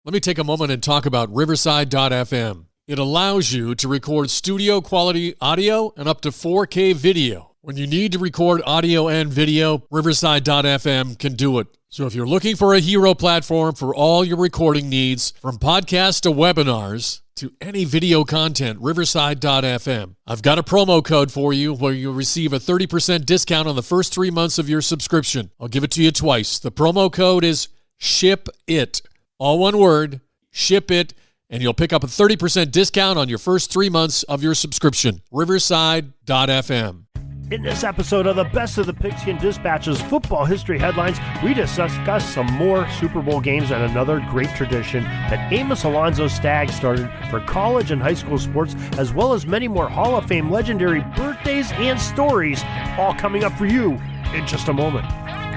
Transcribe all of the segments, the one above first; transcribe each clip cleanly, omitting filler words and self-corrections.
Let me take a moment and talk about Riverside.fm. It allows you to record studio quality audio and up to 4K video. When you need to record audio and video, Riverside.fm can do it. So if you're looking for a hero platform for all your recording needs, from podcasts to webinars to any video content, Riverside.fm. I've got a promo code for you where you'll receive a 30% discount on the first 3 months of your subscription. I'll give it to you twice. The promo code is SHIPIT. All one word, SHIPIT, and you'll pick up a 30% discount on your first 3 months of your subscription. Riverside.fm. In this episode of the Best of the Pigskin Dispatch's football history headlines, we discuss some more Super Bowl games and another great tradition that Amos Alonzo Stagg started for college and high school sports, as well as many more Hall of Fame legendary birthdays and stories, all coming up for you in just a moment.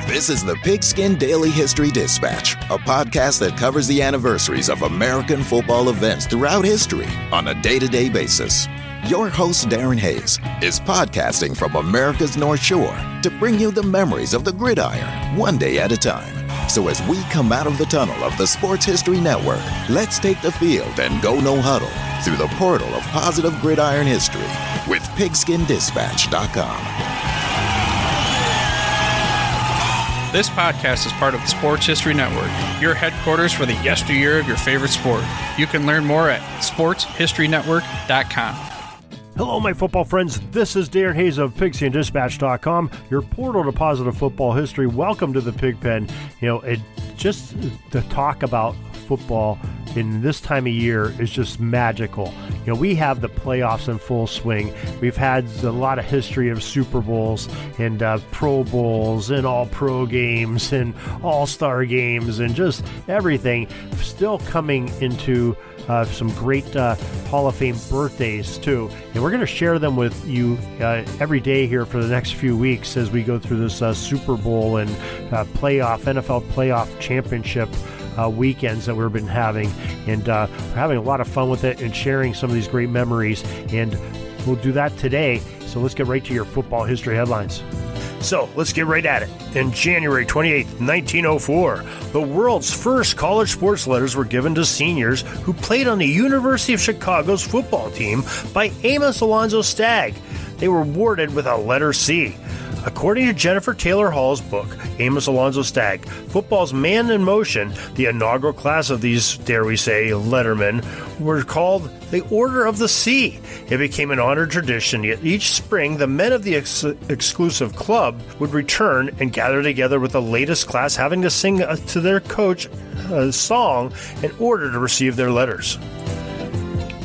This is the Pigskin Daily History Dispatch, a podcast that covers the anniversaries of American football events throughout history on a day-to-day basis. Your host, Darren Hayes, is podcasting from America's North Shore to bring you the memories of the gridiron, one day at a time. So as we come out of the tunnel of the Sports History Network, let's take the field and go no huddle through the portal of positive gridiron history with PigskinDispatch.com. This podcast is part of the Sports History Network, your headquarters for the yesteryear of your favorite sport. You can learn more at sportshistorynetwork.com. Hello, my football friends. This is Darren Hayes of PigskinDispatch.com, your portal to positive football history. Welcome to the Pig Pen. Just to talk about football in this time of year is just magical. We have the playoffs in full swing. We've had a lot of history of Super Bowls and Pro Bowls and all-pro games and all-star games and just everything still coming into some great Hall of Fame birthdays, too. And we're going to share them with you every day here for the next few weeks as we go through this Super Bowl and NFL playoff championship weekends that we've been having. And we're having a lot of fun with it and sharing some of these great memories. And we'll do that today. So let's get right to your football history headlines. So let's get right at it. In January 28, 1904, the world's first college sports letters were given to seniors who played on the University of Chicago's football team by Amos Alonzo Stagg. They were awarded with a letter C. According to Jennifer Taylor Hall's book, Amos Alonzo Stagg, Football's Man in Motion, the inaugural class of these, dare we say, lettermen, were called the Order of the C. It became an honored tradition, yet each spring the men of the exclusive club would return and gather together with the latest class, having to sing to their coach a song in order to receive their letters.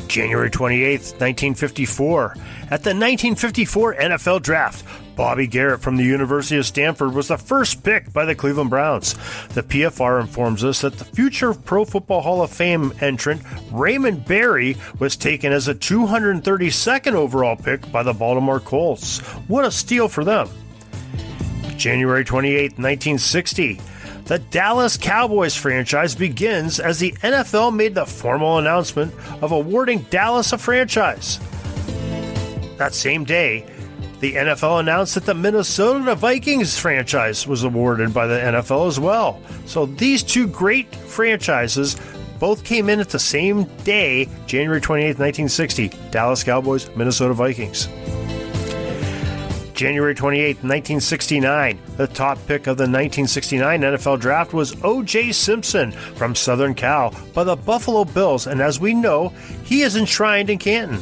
January 28, 1954. At the 1954 NFL Draft, Bobby Garrett from the University of Stanford was the first pick by the Cleveland Browns. The PFR informs us that the future Pro Football Hall of Fame entrant Raymond Berry was taken as a 232nd overall pick by the Baltimore Colts. What a steal for them. January 28, 1960. The Dallas Cowboys franchise begins as the NFL made the formal announcement of awarding Dallas a franchise. That same day, the NFL announced that the Minnesota Vikings franchise was awarded by the NFL as well. So these two great franchises both came in at the same day, January 28, 1960. Dallas Cowboys, Minnesota Vikings. January 28, 1969, the top pick of the 1969 NFL Draft was O.J. Simpson from Southern Cal by the Buffalo Bills, and as we know, he is enshrined in Canton.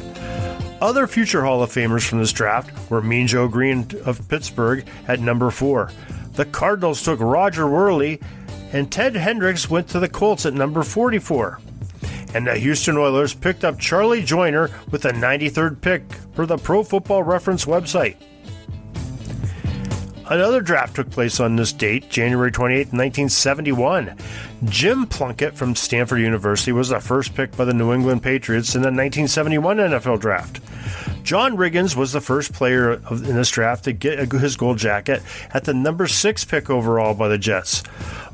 Other future Hall of Famers from this draft were Mean Joe Green of Pittsburgh at number 4. The Cardinals took Roger Worley, and Ted Hendricks went to the Colts at number 44. And the Houston Oilers picked up Charlie Joyner with the 93rd pick per the Pro Football Reference website. Another draft took place on this date, January 28, 1971. Jim Plunkett from Stanford University was the first pick by the New England Patriots in the 1971 NFL Draft. John Riggins was the first player in this draft to get his gold jacket at the number 6 pick overall by the Jets.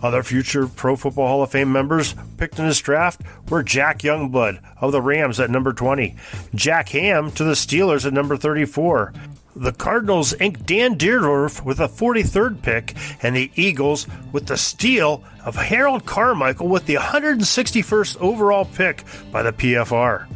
Other future Pro Football Hall of Fame members picked in this draft were Jack Youngblood of the Rams at number 20, Jack Ham to the Steelers at number 34, The Cardinals inked Dan Dierdorf with a 43rd pick, and the Eagles with the steal of Harold Carmichael with the 161st overall pick by the PFR.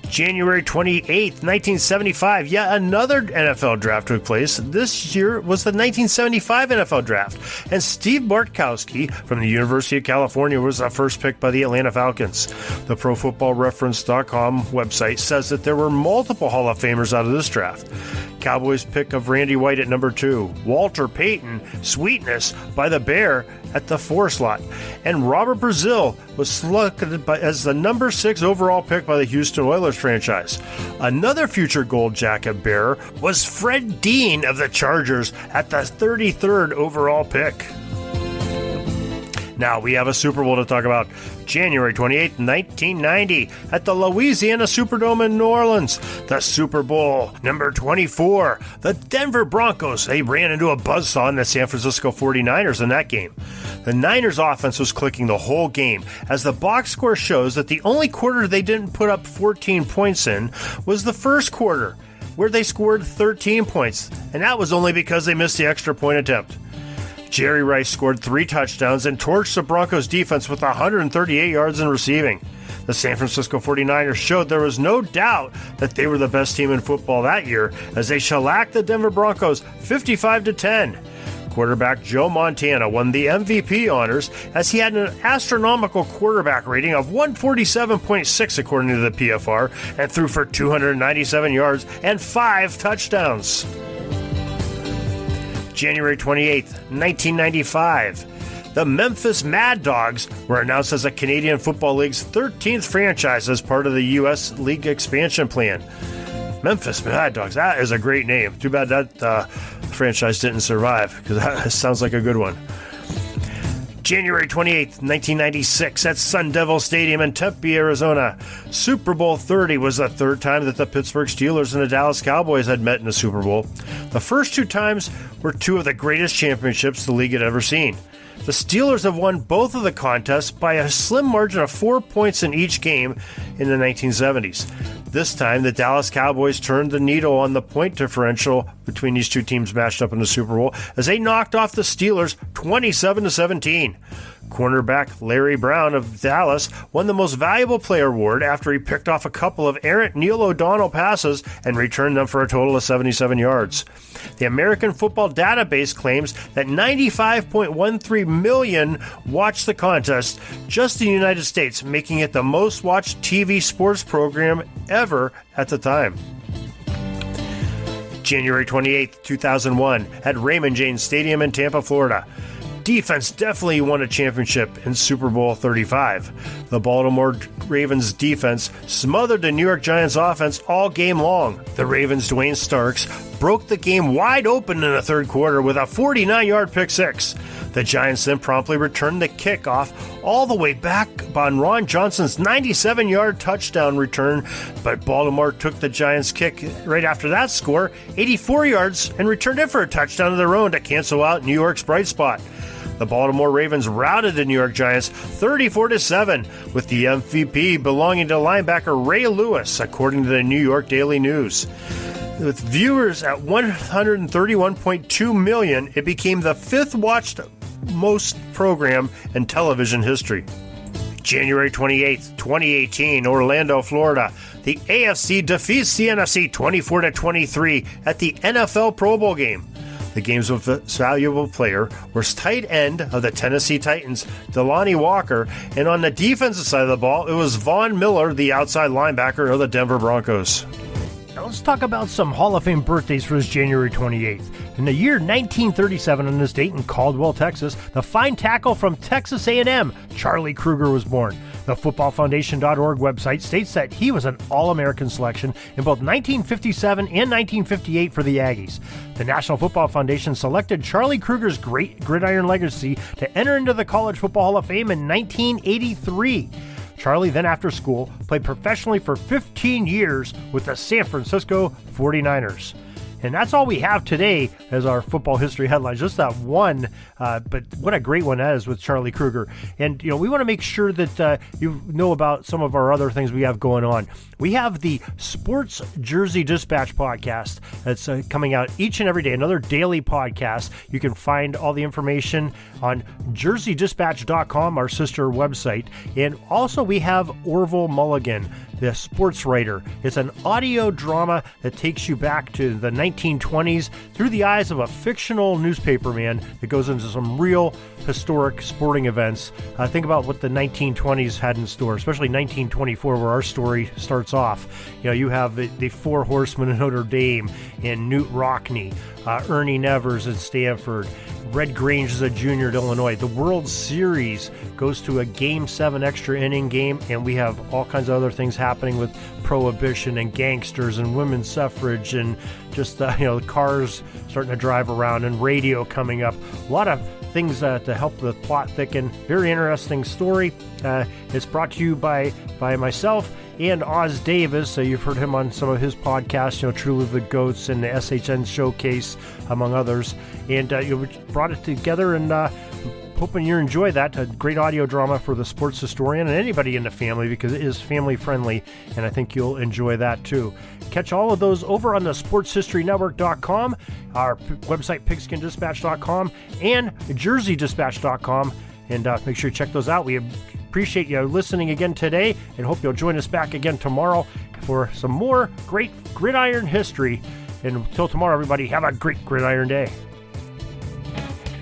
January 28th, 1975, yet another NFL draft took place. This year was the 1975 NFL draft, and Steve Bartkowski from the University of California was the first pick by the Atlanta Falcons. The ProFootballReference.com website says that there were multiple Hall of Famers out of this draft. Cowboys pick of Randy White at number 2, Walter Payton, Sweetness by the Bear at the 4 slot, and Robert Brazil was selected as the number 6 overall pick by the Houston Oilers franchise. Another future Gold Jacket bearer was Fred Dean of the Chargers at the 33rd overall pick. Now we have a Super Bowl to talk about. January 28, 1990, at the Louisiana Superdome in New Orleans. The Super Bowl number 24. The Denver Broncos, they ran into a buzzsaw in the San Francisco 49ers in that game. The Niners offense was clicking the whole game, as the box score shows that the only quarter they didn't put up 14 points in was the first quarter, where they scored 13 points, and that was only because they missed the extra point attempt. Jerry Rice scored 3 touchdowns and torched the Broncos defense with 138 yards in receiving. The San Francisco 49ers showed there was no doubt that they were the best team in football that year, as they shellacked the Denver Broncos 55-10. Quarterback Joe Montana won the MVP honors, as he had an astronomical quarterback rating of 147.6 according to the PFR, and threw for 297 yards and 5 touchdowns. January 28th, 1995. The Memphis Mad Dogs were announced as the Canadian Football League's 13th franchise as part of the U.S. League expansion plan. Memphis Mad Dogs, that is a great name. Too bad that franchise didn't survive, because that sounds like a good one. January 28th, 1996, at Sun Devil Stadium in Tempe, Arizona. Super Bowl 30 was the third time that the Pittsburgh Steelers and the Dallas Cowboys had met in the Super Bowl. The first 2 times were 2 of the greatest championships the league had ever seen. The Steelers have won both of the contests by a slim margin of 4 points in each game in the 1970s. This time, the Dallas Cowboys turned the needle on the point differential between these 2 teams matched up in the Super Bowl, as they knocked off the Steelers 27-17. Cornerback Larry Brown of Dallas won the Most Valuable Player award after he picked off a couple of errant Neil O'Donnell passes and returned them for a total of 77 yards. The American Football Database claims that 95.13 million watched the contest just in the United States, making it the most watched TV sports program ever at the time. January 28, 2001, at Raymond James Stadium in Tampa, Florida. Defense definitely won a championship in Super Bowl 35. The Baltimore Ravens defense smothered the New York Giants offense all game long. The Ravens' Dwayne Starks broke the game wide open in the third quarter with a 49-yard pick six. The Giants then promptly returned the kickoff all the way back on Ron Johnson's 97-yard touchdown return, but Baltimore took the Giants' kick right after that score, 84 yards, and returned it for a touchdown of their own to cancel out New York's bright spot. The Baltimore Ravens routed the New York Giants 34-7, with the MVP belonging to linebacker Ray Lewis, according to the New York Daily News. With viewers at 131.2 million, it became the 5th watched most program in television history. January 28th, 2018, Orlando, Florida. The AFC defeats the NFC 24-23 at the NFL Pro Bowl game. The game's most valuable player was tight end of the Tennessee Titans, Delanie Walker, and on the defensive side of the ball, it was Von Miller, the outside linebacker of the Denver Broncos. Now let's talk about some Hall of Fame birthdays for this January 28th. In the year 1937, on this date in Caldwell, Texas, the fine tackle from Texas A&M, Charlie Kruger, was born. The footballfoundation.org website states that he was an All-American selection in both 1957 and 1958 for the Aggies. The National Football Foundation selected Charlie Kruger's great gridiron legacy to enter into the College Football Hall of Fame in 1983. Charlie then, after school, played professionally for 15 years with the San Francisco 49ers. And that's all we have today as our football history headlines. Just that one, but what a great one that is with Charlie Kruger. And, we want to make sure that you know about some of our other things we have going on. We have the Sports Jersey Dispatch podcast that's coming out each and every day, another daily podcast. You can find all the information on jerseydispatch.com, our sister website. And also we have Orville Mulligan, the sports writer. It's an audio drama that takes you back to the 1920s through the eyes of a fictional newspaperman that goes into some real historic sporting events. Think about what the 1920s had in store, especially 1924, where our story starts off. You have the Four Horsemen of Notre Dame and Newt Rockne, Ernie Nevers at Stanford, Red Grange is a junior at Illinois. The World Series goes to a Game 7 extra inning game, and we have all kinds of other things happening with prohibition and gangsters and women's suffrage and just, cars starting to drive around and radio coming up. A lot of things to help the plot thicken. Very interesting story. It's brought to you by myself and Oz Davis. You've heard him on some of his podcasts, Truly the Goats and the SHN Showcase, among others. And we brought it together, and hoping you enjoy that. A great audio drama for the sports historian and anybody in the family, because it is family friendly, and I think you'll enjoy that too. Catch all of those over on the sportshistorynetwork.com, our website pigskindispatch.com, and jerseydispatch.com, and make sure you check those out. We appreciate you listening again today, and hope you'll join us back again tomorrow for some more great gridiron history. And until tomorrow, everybody, have a great gridiron day.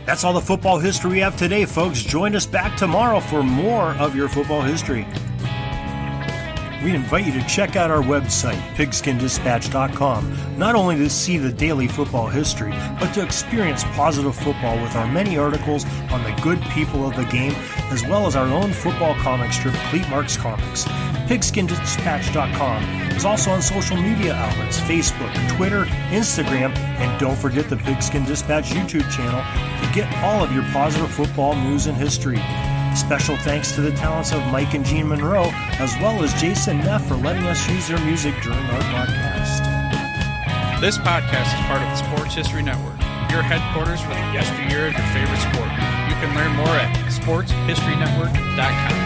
That's all the football history we have today, folks. Join us back tomorrow for more of your football history. We invite you to check out our website, pigskindispatch.com, not only to see the daily football history, but to experience positive football with our many articles on the good people of the game, as well as our own football comic strip, Cleat Marks Comics. Pigskindispatch.com is also on social media outlets, Facebook, Twitter, Instagram, and don't forget the Pigskin Dispatch YouTube channel to get all of your positive football news and history. Special thanks to the talents of Mike and Jean Monroe, as well as Jason Neff for letting us use their music during our podcast. This podcast is part of the Sports History Network, your headquarters for the yesteryear of your favorite sport. You can learn more at sportshistorynetwork.com.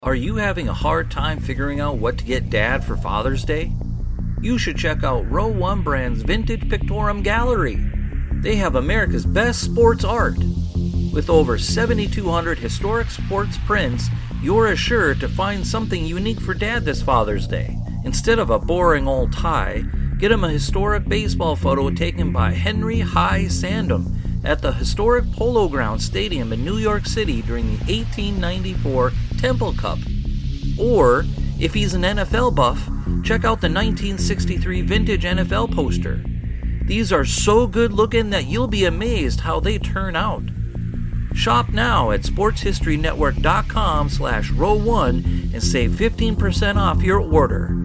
Are you having a hard time figuring out what to get Dad for Father's Day? You should check out Row 1 Brand's Vintage Pictorum Gallery. They have America's best sports art. With over 7,200 historic sports prints, you're assured to find something unique for Dad this Father's Day. Instead of a boring old tie, get him a historic baseball photo taken by Henry High Sandom at the historic Polo Grounds Stadium in New York City during the 1894 Temple Cup. Or, if he's an NFL buff, check out the 1963 vintage NFL poster. These are so good looking that you'll be amazed how they turn out. Shop now at sportshistorynetwork.com/row1 and save 15% off your order.